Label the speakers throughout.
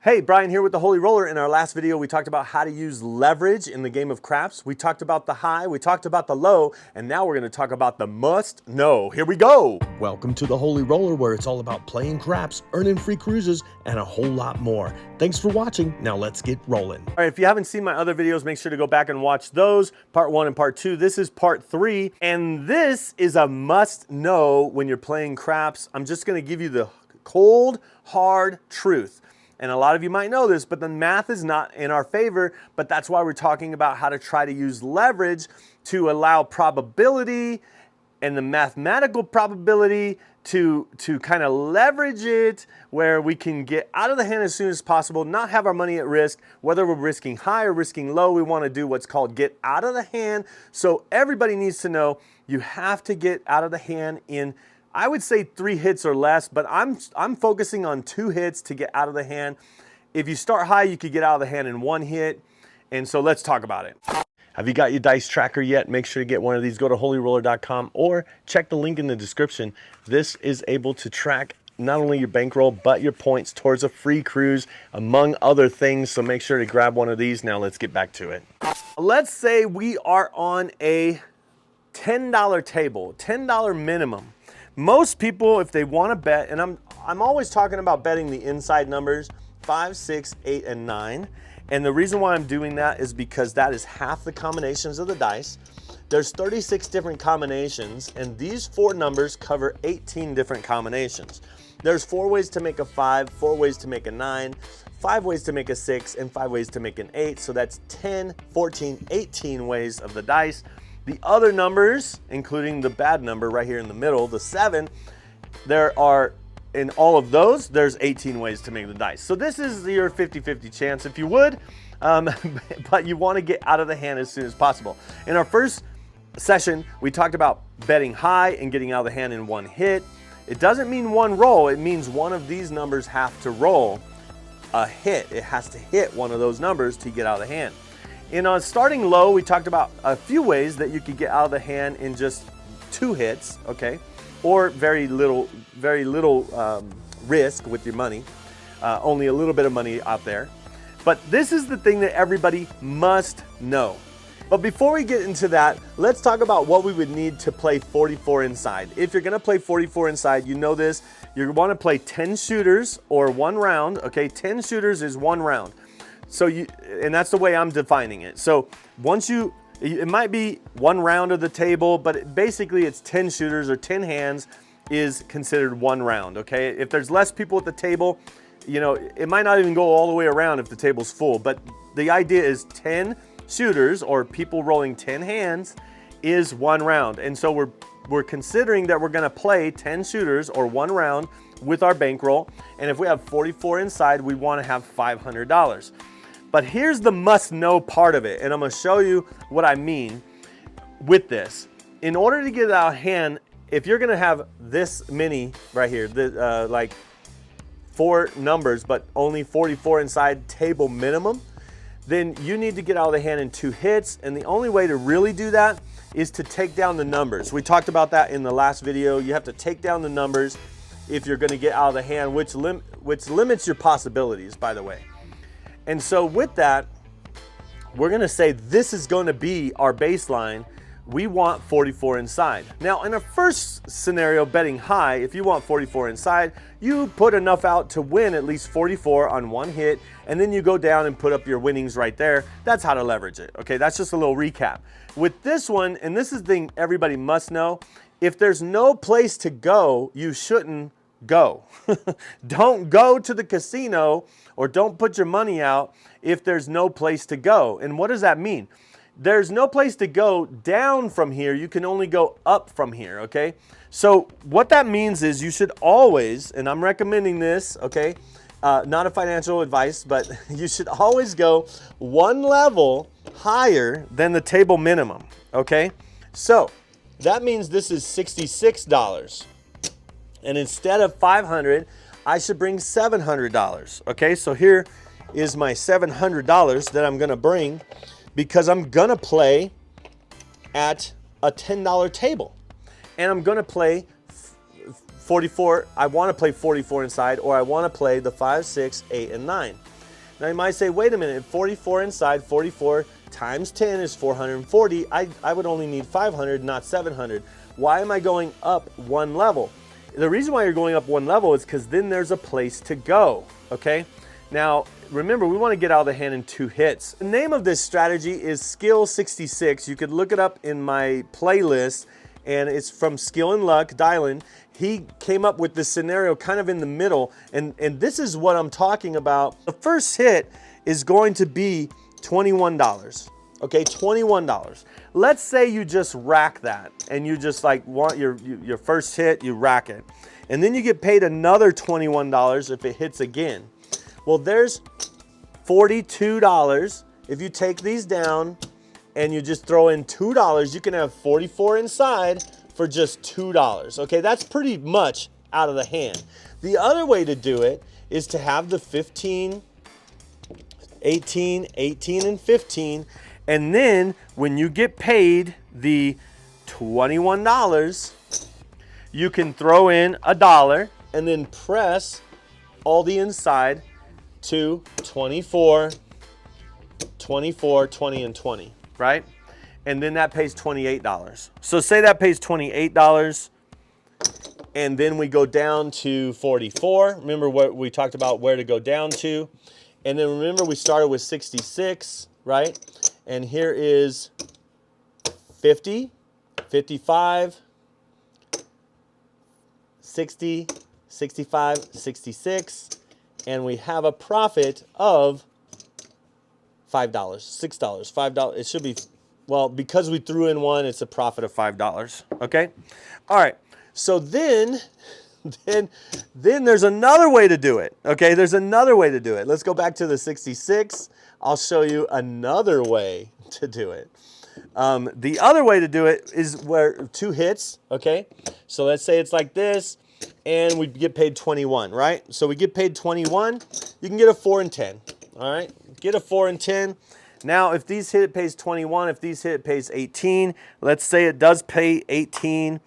Speaker 1: Hey, Brian here with the Holy Roller. In our last video, we talked about how to use leverage in the game of craps. We talked about the high, we talked about the low, and now we're gonna talk about the must know. Here we go.
Speaker 2: Welcome to the Holy Roller, where it's all about playing craps, earning free cruises, and a whole lot more. Thanks for watching. Now let's get rolling.
Speaker 1: All right, if you haven't seen my other videos, make sure to go back and watch those, part 1 and part 2. This is part 3, and this is a must know when you're playing craps. I'm just gonna give you the cold, hard truth. And a lot of you might know this, but the math is not in our favor, but that's why we're talking about how to try to use leverage to allow probability and the mathematical probability to kind of leverage it where we can get out of the hand as soon as possible, not have our money at risk. Whether we're risking high or risking low, we want to do what's called get out of the hand. So everybody needs to know you have to get out of the hand in, I would say 3 hits or less, but I'm focusing on 2 hits to get out of the hand. If you start high, you could get out of the hand in 1 hit. And so let's talk about it. Have you got your dice tracker yet? Make sure to get one of these. Go to holyroller.com or check the link in the description. This is able to track not only your bankroll, but your points towards a free cruise, among other things. So make sure to grab one of these. Now let's get back to it. Let's say we are on a $10 table, $10 minimum. Most people, if they want to bet, and I'm always talking about betting the inside numbers, 5, 6, 8, and 9. And the reason why I'm doing that is because that is half the combinations of the dice. There's 36 different combinations, and these 4 numbers cover 18 different combinations. There's 4 ways to make a 5, 4 ways to make a 9, 5 ways to make a 6, and 5 ways to make an 8. So that's 10, 14, 18 ways of the dice. The other numbers, including the bad number right here in the middle, the 7, there are, in all of those, there's 18 ways to make the dice. So this is your 50-50 chance, if you would, but you want to get out of the hand as soon as possible. In our first session, we talked about betting high and getting out of the hand in 1 hit. It doesn't mean 1 roll, it means one of these numbers have to roll a hit. It has to hit one of those numbers to get out of the hand. In starting low, we talked about a few ways that you could get out of the hand in just 2 hits, okay? Or very little risk with your money, only a little bit of money out there. But this is the thing that everybody must know. But before we get into that, let's talk about what we would need to play 44 inside. If you're gonna play 44 inside, you know this, you wanna play 10 shooters or 1 round, okay? 10 shooters is 1 round. So and that's the way I'm defining it. So once it might be 1 round of the table, but basically it's 10 shooters or 10 hands is considered 1 round, okay? If there's less people at the table, you know, it might not even go all the way around if the table's full, but the idea is 10 shooters or people rolling 10 hands is 1 round. And so we're considering that we're gonna play 10 shooters or 1 round with our bankroll. And if we have 44 inside, we wanna have $500. But here's the must know part of it, and I'm gonna show you what I mean with this. In order to get out of hand, if you're gonna have this many right here, like 4 numbers, but only 44 inside table minimum, then you need to get out of the hand in 2 hits, and the only way to really do that is to take down the numbers. We talked about that in the last video. You have to take down the numbers if you're gonna get out of the hand, which limits your possibilities, by the way. And so with that, we're gonna say this is gonna be our baseline. We want 44 inside. Now, in a first scenario, betting high, if you want 44 inside, you put enough out to win at least 44 on 1 hit, and then you go down and put up your winnings right there. That's how to leverage it, okay? That's just a little recap. With this one, and this is the thing everybody must know, if there's no place to go, you shouldn't go. Don't go to the casino or don't put your money out if there's no place to go. And what does that mean? There's no place to go down from here. You can only go up from here, okay? So what that means is you should always, and I'm recommending this, okay? Not a financial advice, but you should always go 1 level higher than the table minimum, okay? So that means this is $66. And instead of $500, I should bring $700, okay? So here is my $700 that I'm gonna bring because I'm gonna play at a $10 table. And I'm gonna play 44, I wanna play 44 inside, or I wanna play the 5, 6, 8, and 9. Now you might say, wait a minute, 44 inside, 44 times 10 is 440. I would only need 500, not 700. Why am I going up one level? The reason why you're going up one level is because then there's a place to go, okay? Now, remember, we want to get out of the hand in 2 hits. The name of this strategy is Skill 66. You could look it up in my playlist, and it's from Skill and Luck, Dylan. He came up with this scenario kind of in the middle, and this is what I'm talking about. The first hit is going to be $21, okay, $21. Let's say you just rack that, and you just like want your first hit, you rack it. And then you get paid another $21 if it hits again. Well, there's $42. If you take these down and you just throw in $2, you can have 44 inside for just $2. Okay, that's pretty much out of the hand. The other way to do it is to have the 15, 18, 18, and 15. And then when you get paid the $21, you can throw in $1 and then press all the inside to 24, 24, 20, and 20, right? And then that pays $28. So say that pays $28, and then we go down to 44. Remember what we talked about, where to go down to. And then remember we started with 66, right? And here is 50, 55, 60, 65, 66. And we have a profit of $5, $6, $5. It should be, well, because we threw in one, it's a profit of $5, okay? All right, so then there's another way to do it, okay? There's another way to do it. Let's go back to the 66. I'll show you another way to do it. The other way to do it is where 2 hits, okay? So let's say it's like this, and we get paid 21, right? So we get paid 21, you can get a 4 and 10, all right? Get a 4 and 10. Now, if these hit, it pays 21. If these hit, it pays 18. Let's say it does pay 18,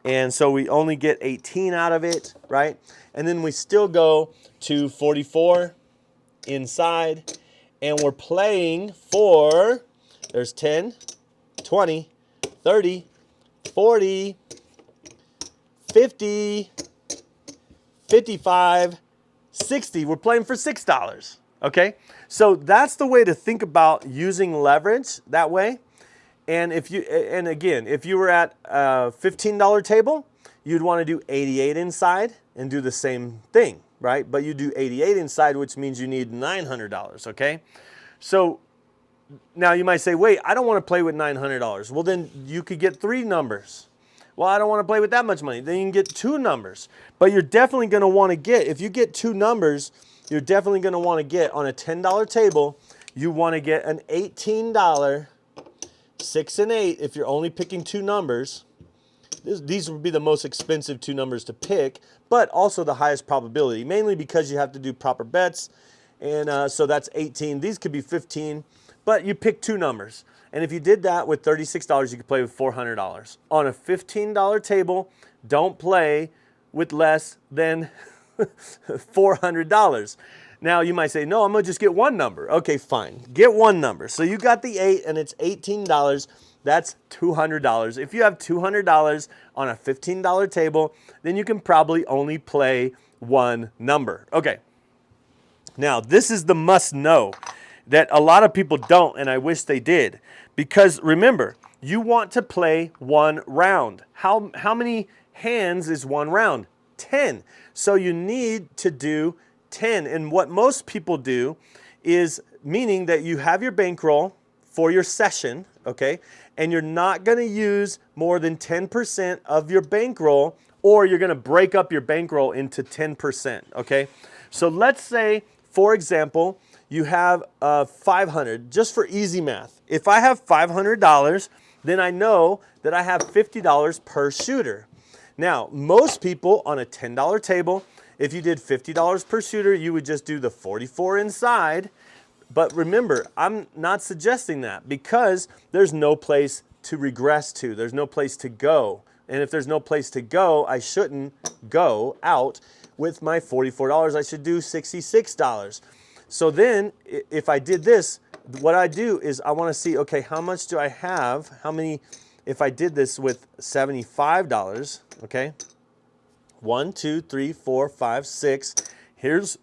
Speaker 1: and so we only get 18 out of it, right? And then we still go to 44 inside, and we're playing for, there's 10, 20, 30, 40, 50, 55, 60. We're playing for $6, okay? So that's the way to think about using leverage that way. And again, if you were at a $15 table, you'd want to do 88 inside and do the same thing, right? But you do 88 inside, which means you need $900, okay? So now you might say, wait, I don't want to play with $900. Well, then you could get 3 numbers. Well, I don't want to play with that much money. Then you can get 2 numbers. But you're definitely going to want to get, if you get 2 numbers, you're definitely going to want to get on a $10 table, you want to get an $18, 6 and 8 if you're only picking 2 numbers. These would be the most expensive 2 numbers to pick, but also the highest probability, mainly because you have to do proper bets. And so that's 18. These could be 15, but you pick 2 numbers. And if you did that with $36, you could play with $400. On a $15 table, don't play with less than $400. Now you might say, no, I'm gonna just get 1 number. Okay, fine, get 1 number. So you got the 8 and it's $18, that's $200. If you have $200 on a $15 table, then you can probably only play 1 number. Okay, now this is the must know that a lot of people don't, and I wish they did. Because remember, you want to play 1 round. How many hands is 1 round? 10. So you need to do 10. And what most people do is, meaning that you have your bankroll for your session, okay? And you're not gonna use more than 10% of your bankroll, or you're gonna break up your bankroll into 10%, okay? So let's say, for example, you have 500, just for easy math. If I have $500, then I know that I have $50 per shooter. Now, most people on a $10 table, if you did $50 per shooter, you would just do the 44 inside. But remember, I'm not suggesting that because there's no place to regress to. There's no place to go. And if there's no place to go, I shouldn't go out with my $44. I should do $66. So then if I did this, what I do is I want to see, okay, how much do I have? How many, if I did this with $75, okay? 1, 2, 3, 4, 5, 6. Here's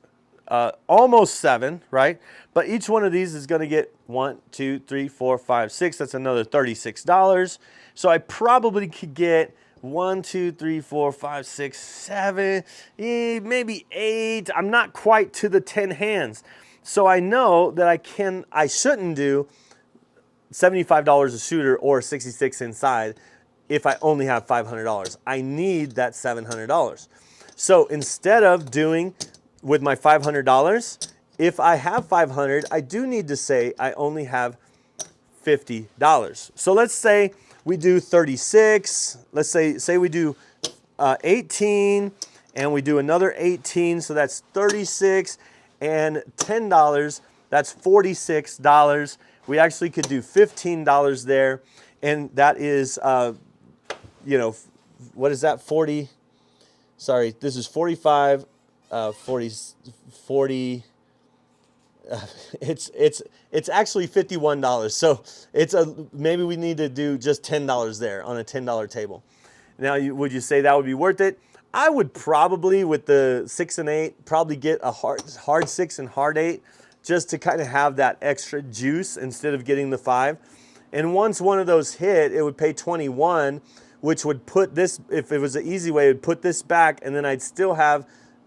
Speaker 1: almost 7, right? But each one of these is going to get 1, 2, 3, 4, 5, 6. That's another $36. So I probably could get 1, 2, 3, 4, 5, 6, 7, maybe 8. I'm not quite to the 10 hands. So I know that I shouldn't do $75 a shooter or 66 inside if I only have $500. I need that $700. So instead of doing with my $500, if I have $500, I do need to say I only have $50. So let's say we do 36. Let's say we do 18 and we do another 18. So that's 36 and $10. That's $46. We actually could do $15 there. And that is, you know, what is that? 40. Sorry, this is 45. 40, it's actually $51. So maybe we need to do just $10 there on a $10 table. Now, would you say that would be worth it? I would probably, with the 6 and 8, probably get a hard 6 and hard 8 just to kind of have that extra juice instead of getting the 5. And once one of those hit, it would pay 21, which would put this, if it was an easy way, it would put this back, and then I'd still have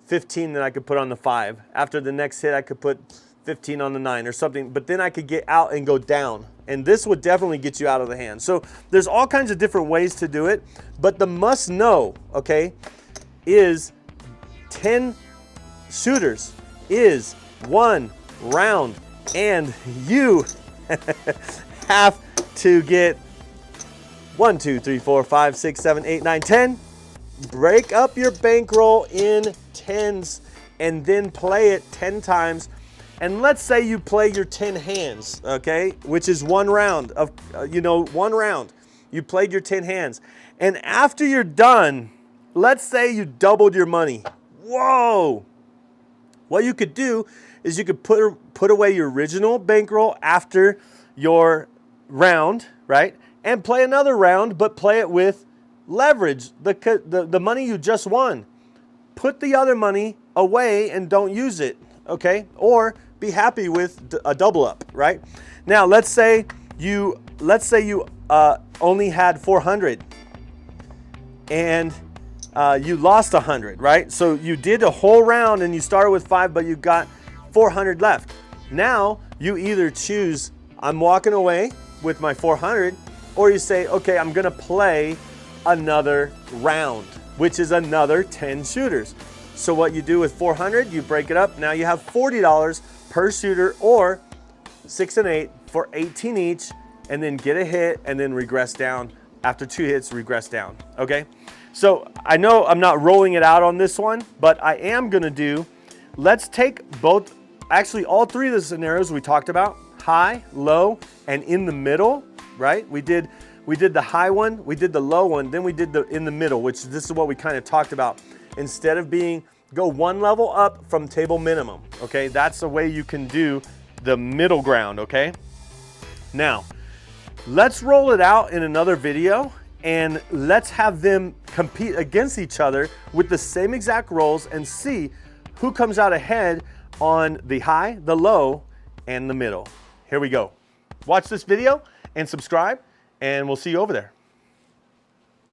Speaker 1: 15 that I could put on the 5. After the next hit, I could put 15 on the 9 or something, but then I could get out and go down. And this would definitely get you out of the hand. So there's all kinds of different ways to do it, but the must know, okay, is 10 shooters is 1 round, and you have to get 1, 2, 3, 4, 5, 6, 7, 8, 9, 10. Break up your bankroll in 10s and then play it 10 times. And let's say you play your 10 hands, okay, which is 1 round of, 1 round. You played your 10 hands. And after you're done, let's say you doubled your money. Whoa! What you could do is you could put away your original bankroll after your round, right? And play another round, but play it with leverage, the money you just won. Put the other money away and don't use it, okay? Or be happy with a double up, right? Now, let's say you only had 400 and you lost 100, right? So you did a whole round and you started with 5, but you got 400 left. Now you either choose, I'm walking away with my 400, or you say, okay, I'm gonna play another round, which is another 10 shooters. So what you do with 400, you break it up. Now you have $40 per shooter, or 6 and 8 for 18 each, and then get a hit and then regress down. After 2 hits, regress down, okay? So I know I'm not rolling it out on this one, but I am gonna do, let's take both, actually all 3 of the scenarios we talked about, high, low, and in the middle, right? We did the high one, we did the low one, then we did the in the middle, which this is what we kind of talked about. Instead of go 1 level up from table minimum, okay? That's the way you can do the middle ground, okay? Now, let's roll it out in another video and let's have them compete against each other with the same exact rolls and see who comes out ahead on the high, the low, and the middle. Here we go. Watch this video and subscribe, and we'll see you over there.